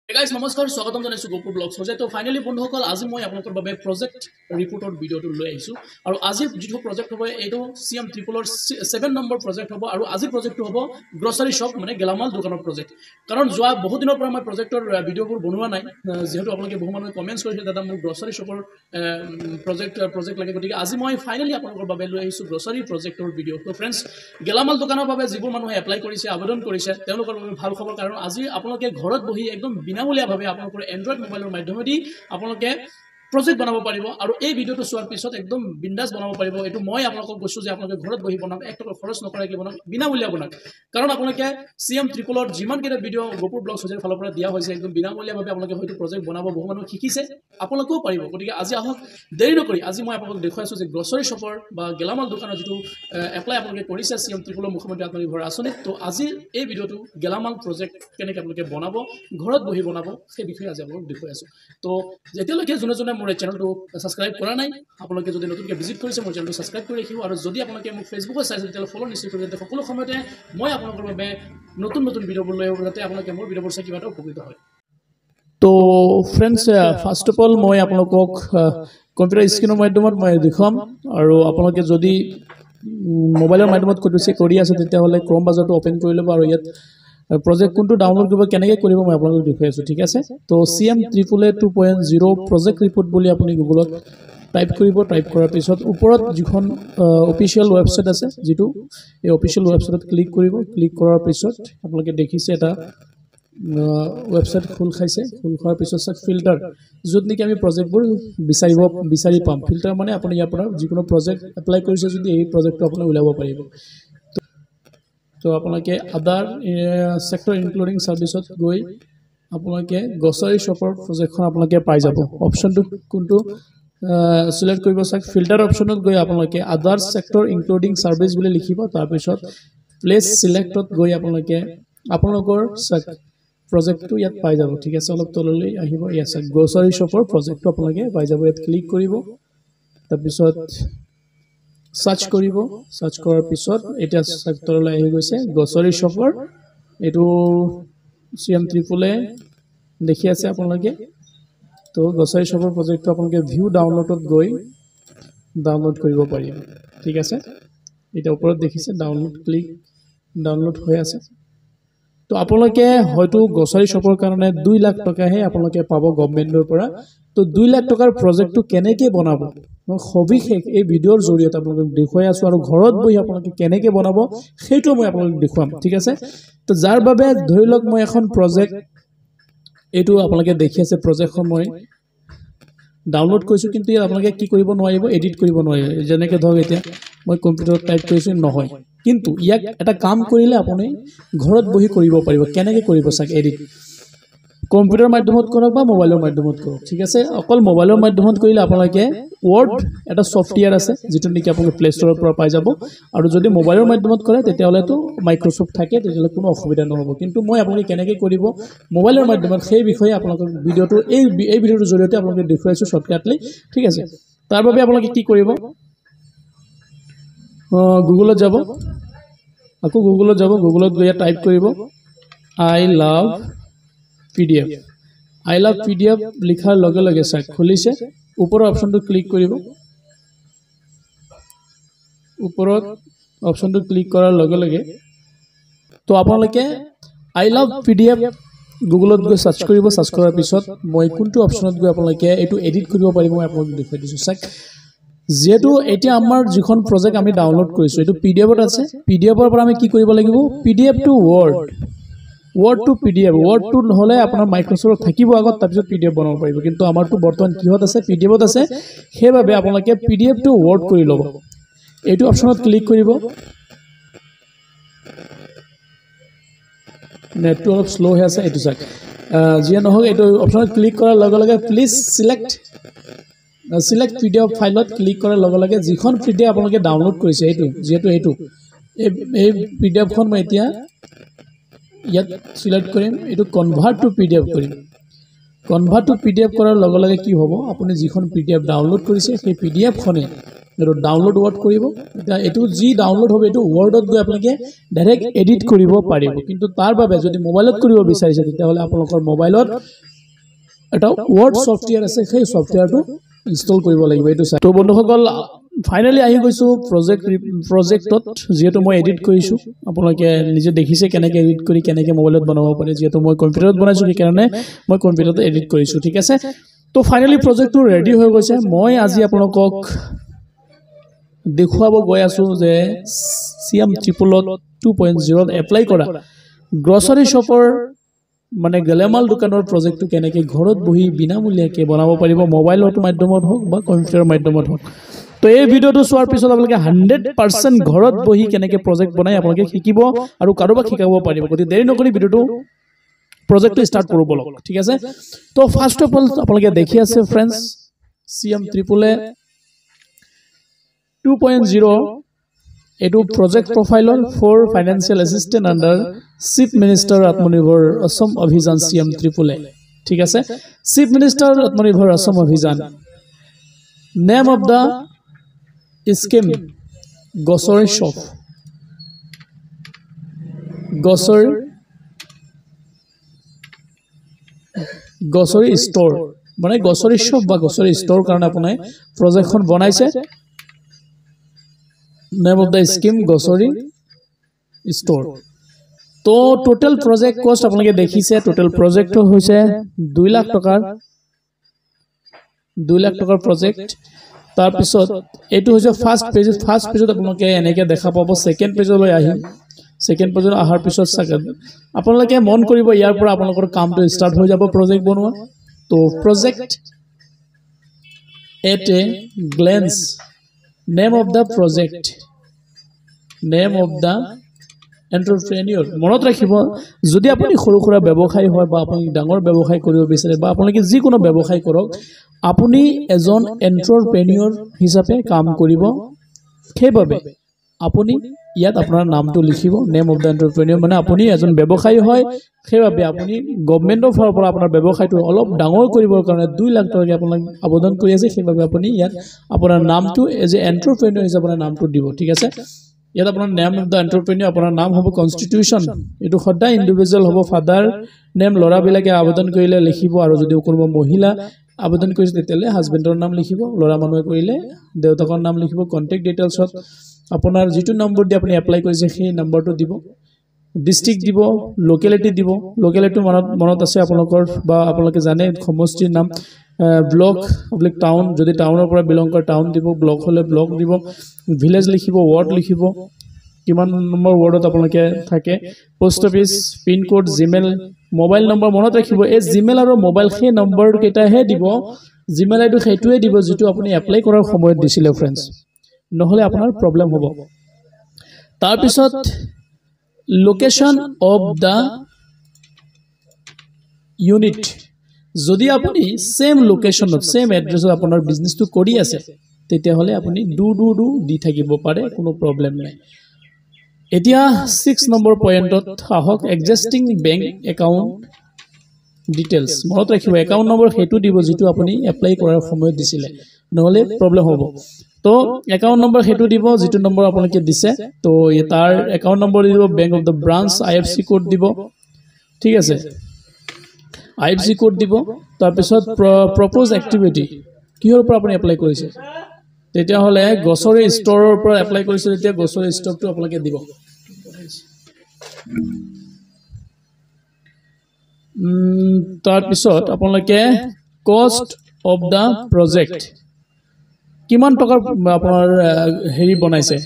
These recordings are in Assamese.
Hey guys, নমস্কাৰ স্বাগতম জনাইছো গোপুৰ ব্লগছ হৈ তো ফাইনালি বন্ধুসকল আজি মই আপোনালোকৰ বাবে প্ৰজেক্ট ৰিপৰ্টৰ ভিডিঅ'টো লৈ আহিছো আৰু আজি যিটো প্ৰজেক্ট হ'ব এইটো CM ট্ৰিপলৰ 7 নম্বৰ প্ৰজেক্ট হ'ব আৰু আজি প্ৰজেক্টটো হ'ব গ্ৰসাৰী শ্বপ মানে গেলামাল দোকানৰ প্ৰজেক্ট কাৰণ যোৱা বহু দিনৰ পৰা মই প্ৰজেক্টৰ ভিডিঅ'বোৰ বনোৱা নাই যেহেতু আপোনালোকে বহু মানুহে কমেন্টছ কৰিছে দাদা মোৰ গ্ৰসাৰী শ্বপৰ প্ৰজেক্ট লাগে গতিকে আজি মই ফাইনালি আপোনালোকৰ বাবে লৈ আহিছো গ্ৰসাৰী প্ৰজেক্টৰ ভিডিঅ' তো ফ্ৰেণ্ডছ গেলামাল দোকানৰ বাবে যিবোৰ মানুহে এপ্লাই কৰিছে আবেদন কৰিছে তেওঁলোকৰ বাবে ভাল খবৰ কাৰণ আজি আপোনালোকে ঘৰত বহি একদম বিনামূলীয়াভাৱে আপোনালোকৰ এন্ড্ৰইড মোবাইলৰ মাধ্যমেদি আপোনালোকে প্ৰজেক্ট বনাব পাৰিব আৰু এই ভিডিঅ'টো চোৱাৰ পিছত একদম বিন্দাস বনাব পাৰিব এটো মই আপোনালোকক কৈছো যে আপোনালোকে ঘৰত বহি বনাওক এক টকা খৰচ নকৰাকৈ বনাওক বিনামূলীয়া বনাওক কাৰণ আপোনালোকে CM ট্ৰিপলৰ যিমান কেইটা ভিডিঅ' গোপুৰ ব্লগছ হজৰ ফালৰ পৰা দিয়া হৈছে একদম বিনামূলীয়াভাৱে আপোনালোকে হয়তো প্ৰজেক্ট বনাব বহু মানুহ শিকিছে আপোনালোকেও পাৰিব গতিকে আজি আহক দেৰি নকৰি আজি মই আপোনালোকক দেখুৱাইছো যে গ্ৰসাৰী শ্বপৰ বা গেলামাল দোকানৰ যিটো এপ্লাই আপোনালোকে কৰিছে CM ট্ৰিপলৰ মুখ্যমন্ত্ৰী আত্মনিৰ্ভৰ আঁচনি তো আজি এই ভিডিঅ'টো গেলামাল প্ৰজেক্ট কেনেকৈ আপোনালোকে বনাব ঘৰত বহি বনাব সেই বিষয়ে আজি আপোনালোকক দেখুৱাই আছো তো যেতিয়ালৈকে যোনে মোৰ চেনেলটো সাবস্ক্ৰাইব কৰা নাই আপোনালোকে যদি নতুনকৈ ভিজিট কৰিছে মোৰ চেনেলটো সাবস্ক্ৰাইব কৰি ৰাখিব আৰু যদি আপোনালোকে মোক ফেচবুকত চাইছে তেতিয়াহ'লে ফলো নিশ্চয় কৰি যাতে সকলো সময়তে মই আপোনালোকৰ বাবে নতুন ভিডিঅ'বোৰ লৈ আহিব যাতে আপোনালোকে মোৰ ভিডিঅ'বোৰ চাই কিবা এটা উপকৃত হয় তো ফ্ৰেণ্ডছ ফাৰ্ষ্ট অফ অল মই আপোনালোকক কম্পিউটাৰ স্ক্ৰীনৰ মাধ্যমত মই দেখুৱাম আৰু আপোনালোকে যদি মোবাইলৰ মাধ্যমত কৰি আছে তেতিয়াহ'লে ক্ৰম ব্ৰাউজাৰটো ওপেন কৰি ল'ব আৰু ইয়াত project কোনটো ডাউনলোড কৰিব কেনেকৈ কৰিব মই আপোনালোকক দেখুৱাই আছো ঠিক আছে তো CM ট্ৰিপল 2.0 project report বুলি আপুনি গুগলত টাইপ কৰিব টাইপ কৰাৰ পিছত ওপৰত যিখন অফিচিয়েল ৱেবছাইট আছে যেটো এই অফিচিয়েল ৱেবছাইটত ক্লিক কৰিব ক্লিক কৰাৰ পিছত আপোনালোকে দেখিছে এটা ৱেবছাইট খোল খাইছে খোল খোৱাৰ পিছত ফিল্টাৰ য'ত নেকি আমি প্ৰজেক্টবোৰ বিচাৰি পাম ফিল্টাৰ মানে আপুনি ইয়াৰ পৰা যিকোনো প্ৰজেক্ট এপ্লাই কৰিছে যদি এই প্ৰজেক্টটো আপুনি উলাব পাৰিব তো আপোনালোকে আদাৰ সেক্টৰ ইনক্লুডিং সাৰ্ভিসত গৈ আপোনালোকে গ্ৰসাৰী শ্বপৰ প্ৰজেক্টখন আপোনালোকে পাই যাব অপচনটো কোনটো সিলেক্ট কৰিব চাক ফিল্টাৰ অপচনত গৈ আপোনালোকে আদাৰ সেক্টৰ ইনক্লুডিং সাৰ্ভিস বুলি লিখিব তাৰ পিছত প্লেস সিলেক্টত গৈ আপোনালোকে আপোনালোকৰ প্ৰজেক্টটো ইয়াত পাই যাব ঠিক আছে অলপ তললৈ আহিব ইয়াত গ্ৰসাৰী শ্বপৰ প্ৰজেক্টটো আপোনালোকে পাই যাব ইয়াত ক্লিক কৰিব তাৰ পিছত সাৰ্চ কৰিব সাৰ্চ কৰাৰ পিছত এটা সেক্টৰলৈ আহি গৈছে গ্ৰসাৰী শ্বপৰ এটো CM ট্ৰিপলে দেখি আছে আপোনালোকে তো গ্ৰসাৰী শ্বপৰ প্ৰজেক্টটো আপোনালোকে ভিউ ডাউনলোডত গৈ ডাউনলোড কৰিব পাৰিব ঠিক আছে এটা ওপৰত দেখিছে ডাউনলোড হৈ আছে তো আপোনালোকে হয়তো গ্ৰসাৰী শ্বপৰ কাৰণে 2 লাখ টকাহে আপোনালোকে পাব গভৰ্ণমেন্টৰ পৰা তো 2 লাখ টকাৰ প্ৰজেক্টটো কেনেকৈ বনাব মই সবিশেষ এই ভিডিঅ'ৰ জৰিয়তে আপোনালোকক দেখুৱাই আছো আৰু ঘৰত বহি আপোনালোকে কেনেকৈ বনাব সেইটো মই আপোনালোকক দেখুৱাম ঠিক আছে তো যাৰ বাবে ধৰি লওক মই এখন প্ৰজেক্ট এটো আপোনালোকে দেখি আছে প্ৰজেক্টখন মই ডাউনলোড কৰিছো কিন্তু ইয়াত আপোনালোকে কি কৰিব নোৱাৰিব এডিট কৰিব নোৱাৰিব যেনেকৈ ধৰক এতিয়া মই কম্পিউটাৰত টাইপ কৰিছো নহয় কিন্তু ইয়াক এটা কাম কৰিলে আপুনি ঘৰত বহি কৰিব পাৰিব কেনেকৈ কৰিব চাক এডিট কম্পিউটাৰ মাধ্যমত কৰক বা মোবাইলৰ মাধ্যমত কৰক ঠিক আছে অকল মোবাইলৰ মাধ্যমত কৰিলে আপোনালোকে ওয়াৰ্ড এটা সফটওয়্যাৰ আছে যেটো নেকি আপুনি প্লে ষ্টৰৰ পৰা পাই যাব আৰু যদি মোবাইলৰ মাধ্যমত কৰে তেতিয়াহ'লে তো মাইক্ৰসফট থাকে তেতিয়াহ'লে কোনো অসুবিধা নহব কিন্তু মই আপোনালোকে কেনেকৈ কৰিব মোবাইলৰ মাধ্যমত সেই বিষয়ে আপোনালোকক ভিডিঅ'টো এই ভিডিঅ'টোৰ জৰিয়তে আপোনালোকক দেখুৱাইছো শৰ্টকাটলি ঠিক আছে তাৰ বাবে আপোনালোকে কি কৰিব গুগলত যাব আকৌ গুগলত গৈ টাইপ কৰিব I love PDF লিখাৰ লগে লগে চাই খুলিছে ওপৰৰ অপচনটো ক্লিক কৰিব ওপৰত অপচনটো ক্লিক কৰাৰ লগে লগে তো আপোনালোকে I love PDF গুগলত গৈ সাৰ্চ কৰিব সাৰ্চ কৰাৰ পিছত মই কোনটো অপচনত গৈ আপোনালোকে এটো এডিট কৰিব পাৰিব মই আপোনালোকক দেখুৱাই দিছো চাক যেটো এতিয়া আমাৰ যিখন প্ৰজেক্ট আমি ডাউনলোড কৰিছো এটো পিডিএফত আছে পিডিএফৰ পৰা আমি কি কৰিব লাগিব PDF to word to PDF word to নহলে আপোনাৰ মাইক্ৰসফট থাকিব আগত তাৰ পিছত পিডিএফ বনাব পাৰিব কিন্তু আমাৰটো বৰ্তমান কিহত আছে পিডিএফত আছে হেবাবে আপোনালোকে পিডিএফ টু ওয়াৰ্ড কৰি ল'ব এইটো অপচনত ক্লিক কৰিব নেটটো অলপ স্লো হৈ আছে এইটো চাক জিয়া নহক এইটো অপচনত ক্লিক কৰাৰ লগে লগে প্লিজ সিলেক্ট পিডিএফ ফাইলত ক্লিক কৰাৰ লগে লগে যিখন পিডিএফ আপোনালোকে ডাউনলোড কৰিছে এইটো যেটো এই পিডিএফখন মই এতিয়া ইয়াত সিলেক্ট কৰিম এটো কনভাৰ্ট টু পিডিএফ কৰিম কনভাৰ্ট টু পিডিএফ কৰাৰ লগে লগে কি হ'ব আপুনি যিখন পিডিএফ ডাউনলোড কৰিছে সেই পিডিএফ খনে এটো ডাউনলোড ৱৰ্ড কৰিব এটা এটো যি ডাউনলোড হ'ব এটো ৱৰ্ডত গৈ আপোনালোকে ডাইৰেক্ট এডিট কৰিব পাৰিব কিন্তু তাৰ বাবে যদি মোবাইলত কৰিব বিচাৰিছে তেতিয়াহলে আপোনালোকৰ মোবাইলত এটা ৱৰ্ড সফটওয়্যাৰ আছে সেই সফটওয়্যাৰটো ইনষ্টল কৰিব লাগিব এটো তো বন্ধুসকল ফাইনালি আহি গৈছো প্ৰজেক্টত যেটো মই এডিট কৰিছো আপোনালোকে নিজে দেখিছে কেনেকৈ এডিট কৰি কেনেকৈ মোবাইলত বনাব পাৰি যেটো মই কম্পিউটাৰত বনাইছো সেই কাৰণে মই কম্পিউটাৰত এডিট কৰিছো ঠিক আছে তো ফাইনালি প্ৰজেক্টটো ৰেডি হৈ গৈছে মই আজি আপোনালোকক দেখুৱাব গৈ আছো যে সিএম ট্ৰিপলত 2.0 এপ্লাই কৰা গ্ৰসাৰী শ্বপৰ মানে গেলামাল দোকানৰ প্ৰজেক্টটো কেনেকৈ ঘৰত বহি বিনামূলীয়াকৈ বনাব পাৰিব মোবাইলৰ মাধ্যমত হোক বা কম্পিউটাৰৰ মাধ্যমত হোক তো এই ভিডিওটো চোৱাৰ পিছত আপোনালোকে 100% ঘৰত বহি কেনেকৈ প্ৰজেক্ট বনাই আপোনালোকে শিকিব আৰু কাৰোবাক শিকাব পাৰিব গতি দেৰি নকৰি ভিডিওটো প্ৰজেক্টটো ষ্টাৰ্ট কৰিব বলক ঠিক আছে তো ফাৰ্স্ট অফ অল আপোনালোকে দেখি আছে ফ্ৰেন্ডছ সিএম ট্ৰিপলে 2.0 এটো প্ৰজেক্ট প্ৰফাইলৰ for financial assistance under chief minister Atmanirbhar Asom অভিযান সিএম ট্ৰিপলে ঠিক আছে chief minister Atmanirbhar Asom Abhijan name of the scheme grocery shop grocery store মানে গ্ৰসাৰী শ্বপ বা গ্ৰসাৰী ষ্ট'ৰ কাৰণে আপুনি প্ৰজেক্টখন বনাইছে name of the scheme grocery store তো total project cost আপোনালোকে দেখিছে total project হৈছে 2 লাখ টকাৰ project তাৰ পিছত এটো হৈছে ফাৰ্স্ট পেজত আপোনালোকে এনেকৈ দেখা পাব সেকেন্ড পেজলৈ আহিম সেকেন্ড পেজত আহাৰ পিছত আপোনালোকে মন কৰিব ইয়াৰ পৰা আপোনালোকৰ কামটো ষ্টাৰ্ট হৈ যাব প্ৰজেক্ট বনোৱা তো project at a glance name of the project name of the entrepreneur মনত ৰাখিব যদি আপুনি সৰু সৰু ব্যৱসায়ী হয় বা আপুনি ডাঙৰ ব্যৱসায় কৰিব বিচাৰে বা আপোনালোকে যিকোনো ব্যৱসায় কৰক আপুনি এজন এন্টাৰপ্ৰেনিয়ৰ হিচাপে কাম কৰিব সেইভাবে আপুনি ইয়াত আপোনাৰ নামটো লিখিব নেম অফ দা এন্টাৰপ্ৰেনিয়ৰ মানে আপুনি এজন ব্যৱসায়ী হয় সেইভাবে আপুনি গভৰ্ণমেণ্টৰ ফালৰ পৰা আপোনাৰ ব্যৱসায়টো অলপ ডাঙৰ কৰিবৰ কাৰণে 2 লাখ টকা আপোনাক আবেদন কৰি আছে সেইভাবে আপুনি ইয়াত আপোনাৰ নামটো এজ এ এন্টাৰপ্ৰেনিয়ৰ হিচাপে আপোনাৰ নামটো দিব ঠিক আছে ইয়াত আপোনাৰ নেম অফ দা এন্টাৰপ্ৰেনিয়ৰ আপোনাৰ নাম হ'ব কনস্টিটিউশন এটো সদায় ইন্ডিভিজুৱেল হ'ব ফাদাৰ নেম লৰা বিলাকে আবেদন কৰিলে লিখিব আৰু যদি কোনো মহিলা আবেদন কৰিছে তেতিয়ালে হাজবেণ্ডৰ নাম লিখিব লৰা মানুহে কৰিলে দেউতাকৰ নাম লিখিব কন্টাক্ট ডিটেইলছত আপোনাৰ যেটো নম্বৰ দি আপুনি এপ্লাই কৰিছে সেই নম্বৰটো দিব ডিস্ট্ৰিক্ট দিব লোকেলিটি দিব লোকেলিটি মনত আছে আপোনালোকৰ বা আপোনালোকে জানে সমষ্টিৰ নাম ব্লক পাব্লিক টাউন যদি টাউনৰ পৰা বিলং কৰে টাউন দিব ব্লক হলে ব্লক দিব ভিলেজ লিখিব ওয়াৰ্ড লিখিব কিমান নম্বৰ ওয়াৰ্ডত আপোনালোকে থাকে post office pin code Gmail mobile number মনত ৰাখিব এই জিমেইল আৰু মোবাইল সেই নম্বৰ কেইটাহে দিব জিমেইল আইডি সেইটোৱে দিব যেটো আপুনি এপ্লাই কৰাৰ সময়ত দিছিলে ফ্ৰেন্ডছ নহলে আপোনাৰ প্ৰবলেম হ'ব তাৰ পিছত লোকেশন অফ দা ইউনিট যদি আপুনি সেম লোকেশনত সেম এড্ৰেছত আপোনাৰ বিজনেসটো কৰি আছে তেতিয়া হলে আপুনি ডু দি থাকিব পাৰে কোনো প্ৰবলেম নাই এতিয়া 6 নম্বৰ পইণ্টত আহক এক্সিস্টিং বেংক একাউন্ট ডিটেইলছ মনত ৰাখিব একাউন্ট নম্বৰ হেতু দিব যেটো আপুনি এপ্লাই কৰাৰ সময়ত দিছিলে নহলে প্ৰবলেম হ'ব তো একাউন্ট নম্বৰ হেতু দিব যেটো নম্বৰ আপোনালোকে দিছে তো তাৰ একাউন্ট নম্বৰ দিব bank of the branch IFC code দিব ঠিক আছে আইএফসি কোড দিব তাৰ পিছত প্ৰপ'জ এক্টিভিটি কিহৰ পৰা আপুনি এপ্লাই কৰিছে তেতিয়া হলে গ্ৰসাৰী ষ্টৰৰ পৰা এপ্লাই কৰিছে তেতিয়া গ্ৰসাৰী ষ্টৰটো আপোনালোকে দিব তাৰ পিছত আপোনালোকে কষ্ট অফ দা প্ৰজেক্ট কিমান টকাৰ আপোনাৰ হেৰি বনাইছে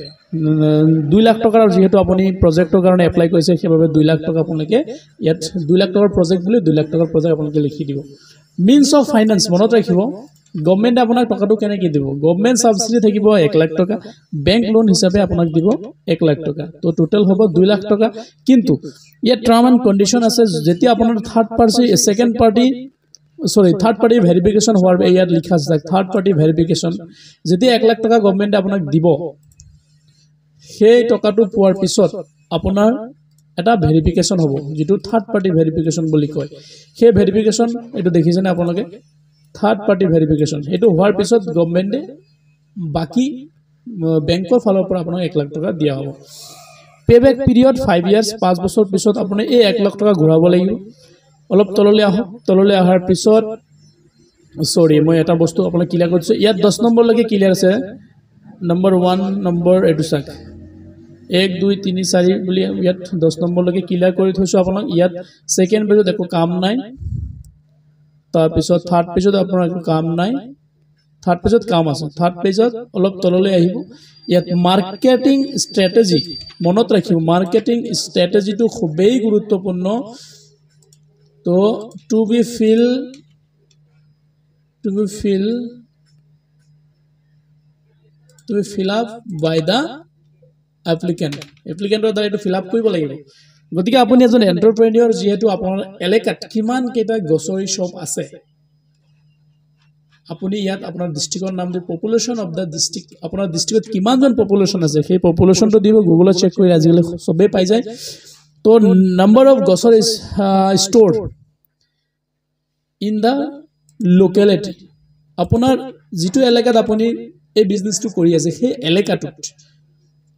2 লাখ টকাৰ যেহেতু আপুনি প্ৰজেক্টৰ কাৰণে এপ্লাই কৰিছে সেইভাবে 2 লাখ টকা আপোনালোকে ইয়াত 2 লাখ টকাৰ প্ৰজেক্ট বুলি 2 লাখ টকাৰ প্ৰজেক্ট আপোনালোকে লিখি দিব মিন্স অফ ফাইনান্স মনত ৰাখিব গভৰ্ণমেণ্ট আপোনাক টকাটো কেনেকৈ দিব গভৰ্ণমেণ্ট সাবসিডি থাকিব 1 লাখ টকা বেংক লোন হিচাপে আপোনাক দিব 1 লাখ টকা তো টোটাল হ'ব 2 লাখ টকা কিন্তু ইয়াত টার্ম এন্ড কন্ডিশন আছে যেতিয়া আপোনাৰ থাৰ্ড পাৰ্টি ভেৰিফিকেশন হোৱাৰ ইয়াত লিখা আছে থাৰ্ড পাৰ্টি ভেৰিফিকেশন যেতিয়া 1 লাখ টকা গভৰ্ণমেণ্টে আপোনাক দিব সেই টকাটো পোৱাৰ পিছত আপোনাৰ এটা ভেৰিফিকেশ্যন হ'ব যেটো থাৰ্ড পাৰ্টি ভেৰিফিকেশ্যন বুলি কয় সেই ভেৰিফিকেশ্যন এটো দেখিছেনে আপোনালোকে থাৰ্ড পাৰ্টি ভেৰিফিকেশ্যন এটো হোৱাৰ পিছত গভৰ্নমেন্টে বাকি বেংকৰ ফালৰ পৰা আপোনাক 1 লাখ টকা দিয়া হ'ব পেবেক পিৰিয়ড 5 ইয়াৰ্স 5 বছৰ পিছত আপুনি এই 1 লাখ টকা ঘূৰাব লাগিব অলপ তললৈ আহাৰ পিছত সৰি মই এটা বস্তু আপোনাক ক্লিয়াৰ কৰিছো ইয়াত 10 নম্বৰ লৈকে ক্লিয়াৰ আছে নম্বৰ 1 নম্বৰ এটো চাক 1 2 3 4 বুলি ইয়াত 10 নম্বৰ লৈকে ক্লিয়াৰ কৰি থৈছো আপোনাক ইয়াত সেকেন্ড পেজত একো কাম নাই তাৰ পিছত থাৰ্ড পেজত আপোনাৰ একো কাম নাই থাৰ্ড পেজত কাম আছে থাৰ্ড পেজত অলপ তললৈ আহিব ইয়াত মাৰ্কেটিং ষ্ট্ৰেটেজি মনত ৰাখিব মাৰ্কেটিং ষ্ট্ৰেটেজিটো খুবেই গুৰুত্বপূৰ্ণ তো to be fill up by the applicant দ্বাৰা এটো ফিল আপ কৰিব লাগিব গতিকে আপুনি এজন এন্টাৰপ্ৰেনিয়ৰ যেহেতু আপোনাৰ এলেকাত কিমান কেটা গ্ৰছাৰী শ্বপ আছে আপুনি ইয়াত আপোনাৰ ডিস্ট্ৰিক্টৰ নাম দি পপুলেশন অফ দা ডিস্ট্ৰিক্ট আপোনাৰ ডিস্ট্ৰিক্টত কিমান জন পপুলেশন আছে সেই পপুলেশনটো দিব গুগলত চেক কৰি আজিকালি সবে পাই যায় তো number of grocery store in the locality আপোনাৰ যেটো এলেকাত আপুনি এই বিজনেসটো কৰি আছে সেই এলেকাটোত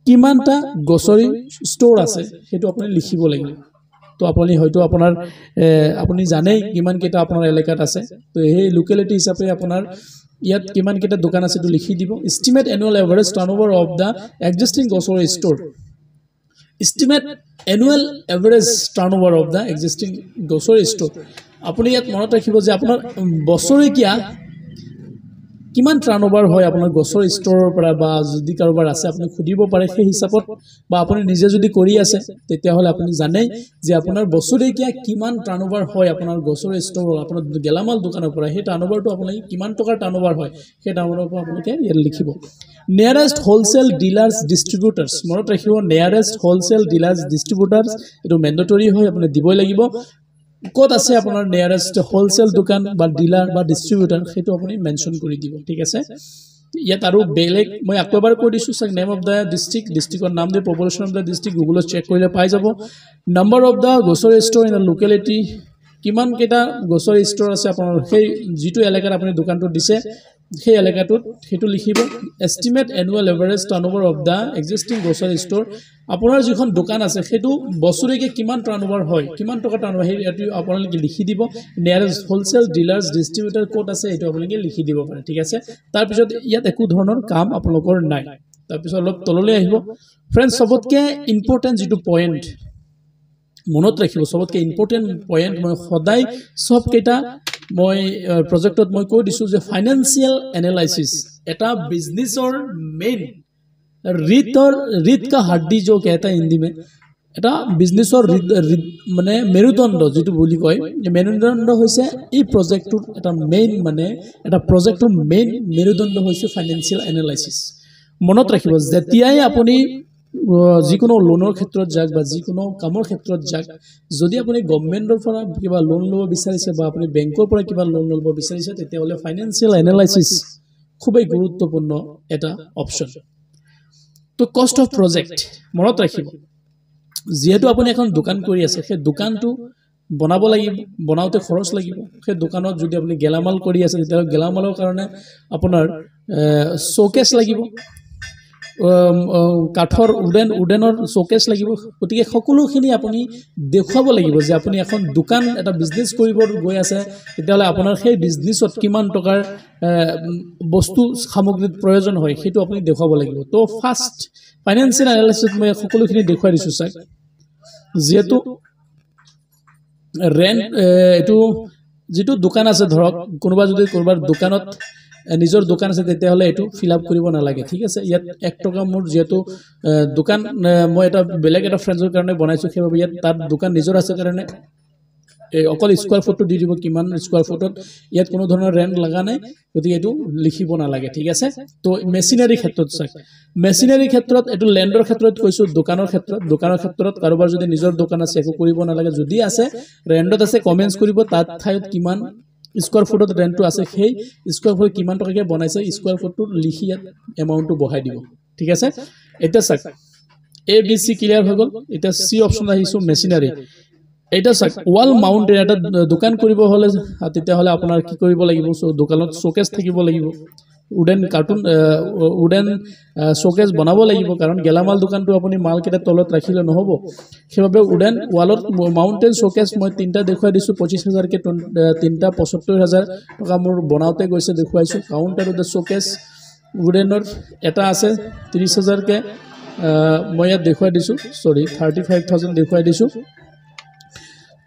কিমানটা গ্ৰছাৰী ষ্ট'ৰ আছে হেতু আপুনি লিখিব লাগিব তো আপুনি হয়তো আপোনাৰ আপুনি জানেই কিমান কেটা আপোনাৰ এলেকাত আছে তো এই লোকেলিটি হিচাপে আপোনাৰ ইয়াত কিমান কেটা দোকান আছে তো লিখি দিব estimate annual average turnover of the existing grocery store estimate annual average turnover of the existing grocery store আপুনি ইয়াত মনত ৰাখিব যে আপোনাৰ বছৰীয়া কিমান টাৰ্নওভাৰ হয় আপোনাৰ গ্ৰছাৰী ষ্ট'ৰৰ পৰা বা যদি কাৰোবাৰ আছে আপুনি খুদিব পাৰে সেই হিচাপত বা আপুনি নিজে যদি কৰি আছে তেতিয়া হলে আপুনি জানে যে আপোনাৰ বছৰীয়া কিমান টাৰ্নওভাৰ হয় আপোনাৰ গ্ৰছাৰী ষ্ট'ৰ আপোনাৰ গেলামাল দোকানৰ পৰা সেই টাৰ্নওভাৰটো আপুনি কিমান টকাৰ টাৰ্নওভাৰ হয় সেই টাৰ্নওভাৰৰ পৰা আপুনি ইয়াত লিখিব নিয়াৰেষ্ট হোলসেল ডিলাৰ্স ডিস্ট্ৰিবিউটাৰ্স মনত ৰাখিব নিয়াৰেষ্ট হোলসেল ডিলাৰ্স ডিস্ট্ৰিবিউটাৰ্স এটো মেন্ডেটৰি হয় আপুনি দিবই লাগিব কত আছে আপোনাৰ নিয়াৰেষ্ট হোলসেল দোকান বা ডিলাৰ বা ডিস্ট্ৰিবিউটাৰ হেতু আপুনি মেনশন কৰি দিব ঠিক আছে ইয়াত আৰু বেলেগ মই আকবাৰ কৈ দিছো সক নেম অফ দা ডিস্ট্ৰিক্টৰ নাম দি পপুলেশন অফ দা ডিস্ট্ৰিক্ট গুগলত চেক কৰিলে পাই যাব number of the grocery store in the locality কিমান কেটা গ্ৰছাৰী ষ্ট'ৰ আছে আপোনাৰ সেই যেটো এলেকাত আপুনি দোকানটো দিছে সেই এলেকাটোত হেতু লিখিব estimate annual average turnover of the existing grocery store আপোনাৰ যিখন দোকান আছে হেতু বছৰীয়া কিমান টাৰ্নওভাৰ হয় কিমান টকা টাৰ্নওভাৰ হেতু আপোনালোকে লিখি দিব নিয়াৰেষ্ট হোলসেল ডিলাৰ্স ডিস্ট্ৰিবিউটাৰ কোড আছে এটো আপোনালোকে লিখি দিব পাৰে ঠিক আছে তাৰ পিছত ইয়াত একো ধৰণৰ কাম আপোনালোকৰ নাই তাৰ পিছত অলপ তললৈ আহিব ফ্ৰেন্ডছ সবতকে ইম্পৰ্টেন্ট যেটো পইণ্ট মনত ৰাখিব সবতকে ইম্পৰ্টেন্ট পইণ্ট মই সদায় সব কেটা মই প্ৰজেক্টত মই কৈ দিছো যে ফাইনান্সিয়াল এনালাইসিস এটা বিজনেছৰ মেইন रीत का हड्डी जो कहता है हिंदी में এটা বিজনেছৰ মানে মেৰুদণ্ড যেটো বুলি কয় মেৰুদণ্ড হৈছে এই প্ৰজেক্টৰ এটা মেইন মানে এটা প্ৰজেক্টৰ মেইন মেৰুদণ্ড হৈছে ফাইনান্সিয়াল এনালাইসিস মনত ৰাখিব যেতিয়াই আপুনি যিকোনো লোনৰ ক্ষেত্ৰত যাক বা যিকোনো কামৰ ক্ষেত্ৰত যাক যদি আপুনি গভৰ্নমেন্টৰ পৰা কিবা লোন লব বিচাৰিছে বা আপুনি বেংকৰ পৰা কিবা লোন লব বিচাৰিছে তেতিয়া হলে ফাইনান্সিয়াল এনালাইসিস খুবই গুৰুত্বপূৰ্ণ এটা অপচন তো কষ্ট অফ প্ৰজেক্ট মনত ৰাখিব যেহেতু আপুনি এখন দোকান কৰি আছে সেই দোকানটো বনাব লাগিব বনাওতে খৰচ লাগিব সেই দোকানত যদি আপুনি গেলামাল কৰি আছে তেতিয়া গেলামালৰ কাৰণে আপোনাৰ শোকেস লাগিব কাঠৰ উডেনৰ শোকেস লাগিব গতিকে সকলোখিনি আপুনি দেখুৱাব লাগিব যে আপুনি এখন দোকান এটা বিজনেস কৰিব গৈ আছে তেতিয়ালে আপোনাৰ সেই বিজনেছত কিমান টকাৰ বস্তু সামগ্ৰীৰ প্ৰয়োজন হয় হেতু আপুনি দেখুৱাব লাগিব তো ফাৰ্স্ট ফাইনান্সিয়াল এনালাইসিস মই সকলোখিনি দেখুৱাই দিছো স্যাৰ যেহেতু ৰেন্ট এটো যেটো দোকান আছে ধৰক কোনোবা যদি কোনোবাৰ দোকানত নিজৰ দোকান আছে তেতিয়া হলে এটো ফিল আপ কৰিব না লাগে ঠিক আছে ইয়াত 1 টকা মোৰ যেহেতু দোকান মই এটা বেলেগ এটা ফ্ৰেন্ডৰ কাৰণে বনাইছো সেইবাবে ইয়াত তাৰ দোকান নিজৰ আছে কাৰণে অকল স্কয়াৰ ফুটটো দি দিব কিমান স্কয়াৰ ফুটত ইয়াত কোনো ধৰণৰ ৰেন্ট লাগা নাই গতিকে এটো লিখিব না লাগে ঠিক আছে তো মেচিনাৰী ক্ষেত্ৰত চাই মেচিনাৰী ক্ষেত্ৰত এটো ল্যান্ডৰ ক্ষেত্ৰত কৈছো দোকানৰ ক্ষেত্ৰত কাৰোবাৰ যদি নিজৰ দোকান আছে একো কৰিব না লাগে যদি আছে ৰেন্টত আছে কমেন্টস কৰিব তাত ঠাইত কিমান স্কয়াৰ ফুটত ৰেন্টটো আছে সেই স্কয়াৰ ফুট কিমান টকাকে বনাইছে স্কয়াৰ ফুটটো লিখি ইয়াত এমাউন্টটো বহাই দিব ঠিক আছে এটা চাক A B C ক্লিয়াৰ হৈ গ'ল এটা C অপচন আহিছো মেচিনাৰী এটা চাক ওয়াল মাউন্ট এটা দোকান কৰিব হলে তেতিয়া হলে আপোনাৰ কি কৰিব লাগিব দোকানত শোকেস থাকিব লাগিব উডেন কাৰ্টুন উডেন শোকেস বনাব লাগিব কাৰণ গেলামাল দোকানটো আপুনি মাল কেটা তলত ৰাখিলে নহব সেভাবে উডেন ওয়ালত মাউন্টেন শোকেস মই তিনটা দেখুৱাই দিছো 25000 কে তিনটা 75000 টকা মোৰ বনাওতে গৈছে দেখুৱাইছো কাউন্টাৰ অফ দা শোকেস উডেনৰ এটা আছে 30000 কে মই ইয়াত দেখুৱাই দিছো সৰি 35000 দেখুৱাই দিছো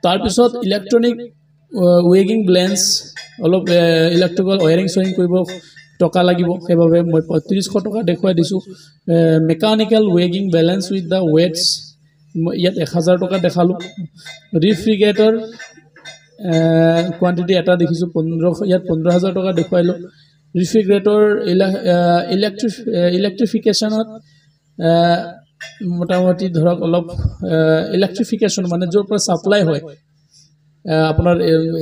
তাৰ পিছত ইলেক্ট্ৰনিক ওয়েগিং ব্লেন্স অলপ ইলেক্ট্ৰিক্যাল ওয়্যাৰিং সোয়িং কৰিব টকা লাগিব সেভাবে মই 3500 টকা দেখুৱাই দিছো মেকানিক্যাল ওয়েগিং ব্যালেন্স উইথ দা ওয়েটস ইয়াত 1000 টকা দেখালো রিফ্রিজারেটর কোয়ান্টিটি এটা দেখিছো 15 ইয়াত 15000 টকা দেখুৱাইলো ৰিফ্ৰিজাৰেটৰ ইলেক্ট্ৰিফিকেশনত মোটামুটি ধৰক অলপ ইলেক্ট্ৰিফিকেশন মানে যৰ পৰা সাপ্লাই হয় আপোনাৰ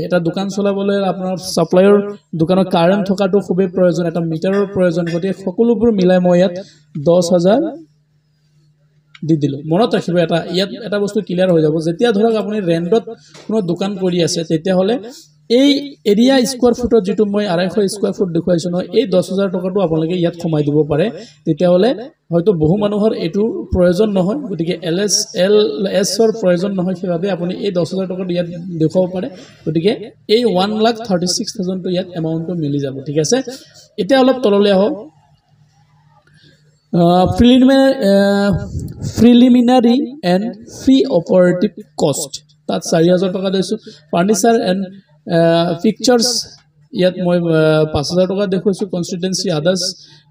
এটা দোকান চলাবলৈ আপোনাৰ সাপ্লাইৰ দোকানৰ কাৰেন্ট থকাটো খুবেই প্ৰয়োজন এটা মিটাৰৰ প্ৰয়োজন গতি সকলোবোৰ মিলাই মই ইয়াত 10000 দি দিলো মনত ৰাখিব এটা বস্তু ক্লিয়াৰ হৈ যাব যেতিয়া ধৰক আপুনি ৰেন্টত কোনো দোকান কৰি আছে তেতিয়া হলে এই এৰিয়া স্কয়াৰ ফুটত যেটো মই 250 স্কয়াৰ ফুট দেখুৱাইছো ন এই 10000 টকাটো আপোনালোকে ইয়াত কমাই দিব পাৰে তেতিয়া হলে হয়তো বহু মানুহৰ এটো প্ৰয়োজন নহয় গতিকে LS ৰ প্ৰয়োজন নহয় সেভাবে আপুনি এই 10000 টকা ইয়াত দেখাব পাৰে গতিকে এই 136000 টো ইয়াত এমাউন্টটো মিলি যাব ঠিক আছে এটা অলপ তললৈ আহক preliminary and free operative cost তাত 4000 টকা দিছো ফাৰ্নিচাৰ এন্ড পিকচাৰ্স ইয়াত মই 5000 টকা দেখুৱাইছো কনস্টিটেন্সি আদাৰ্স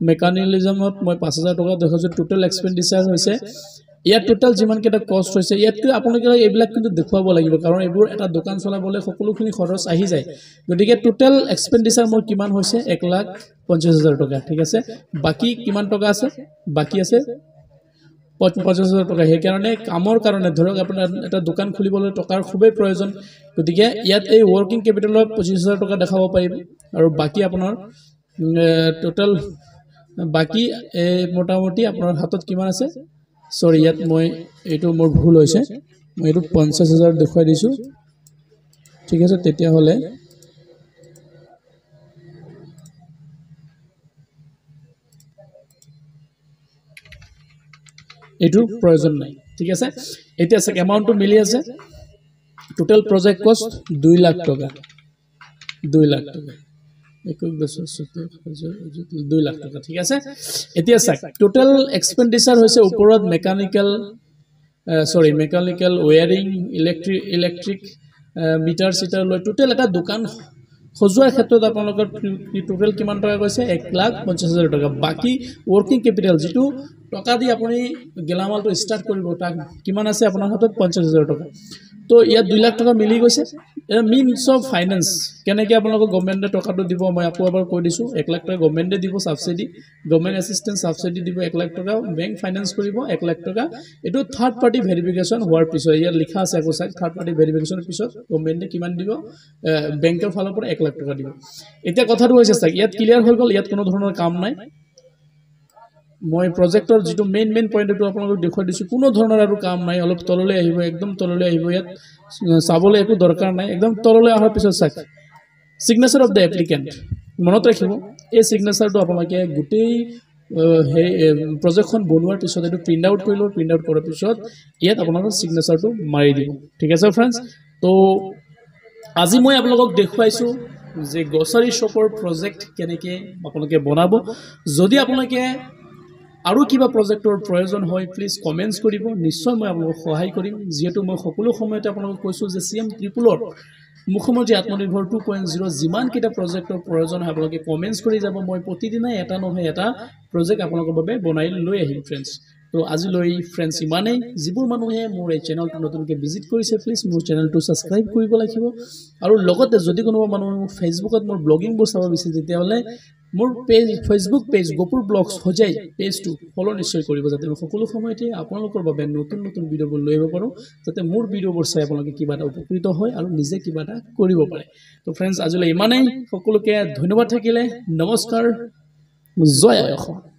মেকানিজমত মই 5000 টকা দেখুৱাইছো টোটাল এক্সপেন্ডিচাৰ হৈছে ইয়াত টোটাল যিমান কেটা কষ্ট হৈছে ইয়াত আপোনালোকে এইবিলাক কিন্তু দেখুৱাব লাগিব কাৰণ এইবোৰ এটা দোকান চলাবলৈ সকলোখিনি খৰচ আহি যায় গতিকে টোটাল এক্সপেন্ডিচাৰ মোৰ কিমান হৈছে 150000 টকা ঠিক আছে বাকি কিমান টকা আছে বাকি আছে 55000 টকা হে কাৰণে কামৰ কাৰণে ধৰক আপোনাৰ এটা দোকান খুলিবলৈ টকাৰ খুবেই প্ৰয়োজন গতিকে ইয়াত এই ওয়াৰ্কিং ক্যাপিটালত 25000 টকা দেখাব পাৰিব আৰু বাকি আপোনাৰ টোটাল বাকি মোটামুটি আপোনাৰ হাতত কিমান আছে সৰি ইয়াত মই এটো মোৰ ভুল হৈছে মই এটো 50000 দেখুৱাই দিছো ঠিক আছে তেতিয়া হলে এটো প্ৰয়োজন নাই ঠিক আছে এতিয়া আছে এমাউন্টটো মিলি আছে টোটাল প্ৰজেক্ট কষ্ট 2 লাখ টকা 2 লাখ টকা 2 লাখ টকা ঠিক আছে এতিয়া চাক টোটাল এক্সপেন্ডিচাৰ হৈছে ওপৰত মেকানিক্যাল ওয়্যাৰিং ইলেক্ট্ৰিক মিটাৰ সিটাৰ লৈ টোটাল এটা দোকান খজুৱাৰ ক্ষেত্ৰত আপোনালোকৰ টোটাল কিমান টকা কৈছে 150000 টকা বাকি ওয়াৰ্কিং ক্যাপিটাল যেটো টকা দি আপুনি গেলামালটো স্টাৰ্ট কৰিব তাক কিমান আছে আপোনাৰ হাতত 50000 টকা তো ইয়াত 2 লাখ টকা মিলি গৈছে মিনস অফ ফাইনান্স কেনেকৈ আপোনালোকক গভৰ্ণমেণ্টে টকাটো দিব মই আকৌ এবাৰ কৈ দিছো 1 লাখ টকা গভৰ্ণমেণ্টে দিব সাবসিডি গভৰ্ণমেণ্ট অ্যাসিস্ট্যান্স সাবসিডি দিব 1 লাখ টকা বেংক ফাইনান্স কৰিব 1 লাখ টকা এটো থাৰ্ড পাৰ্টি ভেৰিফিকেশন হোৱাৰ পিছত ইয়াত লিখা আছে আকৌ চাই থাৰ্ড পাৰ্টি ভেৰিফিকেশনৰ পিছত গভৰ্ণমেণ্টে কিমান দিব বেংকৰ ফালৰ পৰা 1 লাখ টকা দিব এতিয়া কথাটো হৈছে চাই ইয়াত ক্লিয়াৰ হৈ গ'ল ইয়াত কোনো ধৰণৰ কাম নাই মই প্ৰজেক্টৰ যেটো মেইন পইণ্টটো আপোনালোকক দেখুৱাই দিছো কোনো ধৰণৰ আৰু কাম নাই অলপ তললৈ আহিব একদম তললৈ আহিব ইয়াত চাবলৈ একো দৰকাৰ নাই একদম তললৈ অহাৰ পিছত চাক সিগনেচাৰ অফ দা এপ্লিকেন্ট মনত ৰাখিব এই সিগনেচাৰটো আপোনালোকে গুটেই প্ৰজেক্টখন বনোৱাৰ পিছত এটো প্ৰিন্ট আউট কৰি লও প্ৰিন্ট আউট কৰাৰ পিছত ইয়াত আপোনালোকৰ সিগনেচাৰটো মাৰি দিব ঠিক আছে फ्रेंड्स তো আজি মই আপোনালোকক দেখুৱাইছো যে গ্ৰসাৰী শ্বপৰ প্ৰজেক্ট কেনেকৈ আপোনালোকে বনাব যদি আপোনালোকে আৰু কিবা প্ৰজেক্টৰ প্ৰয়োজন হয় প্লিজ কমেন্টছ কৰিব নিশ্চয় মই আপোনালোকক সহায় কৰিম যেহেতু মই সকলো সময়তে আপোনালোকক কৈছো যে CM ত্ৰিপুলৰ মুখ্যমন্ত্ৰী আত্মনিৰ্ভৰ 2.0 যিমান কিটা প্ৰজেক্টৰ প্ৰয়োজন হয় আপোনালোকে কমেন্টছ কৰি যাব মই প্ৰতিদিনে এটা নহয় এটা প্ৰজেক্ট আপোনালোকৰ বাবে বনাই লৈ আহিম फ्रेंड्स তো আজিলৈ फ्रेंड्स ইমানেই যিবোৰ মানুহে মোৰ এই চেনেলটো নতুনকৈ ভিজিট কৰিছে প্লিজ মোৰ চেনেলটো সাবস্ক্ৰাইব কৰিব লাগিব আৰু লগতে যদি কোনোবা মানুহ ফেসবুকত মোৰ ব্লগিংবোৰ চাব বিচাৰে তেতিয়াহলে মোৰ পেজ ফেসবুক পেজ গোপুৰ ব্লগছ হজাই পেজটো ফলো নিশ্চয় কৰিব যাতে মই সকলো সময়তে আপোনালোকৰ বাবে নতুন ভিডিঅ'বোৰ লৈ আহিব পাৰো যাতে মোৰ ভিডিঅ'বোৰ চাই আপোনালোকে কিবা এটা উপকৃত হয় আৰু নিজে কিবা এটা কৰিব পাৰে তো फ्रेंड्स আজিলৈ ইমানেই সকলোকে ধন্যবাদ থাকিলে নমস্কাৰ জয় অসম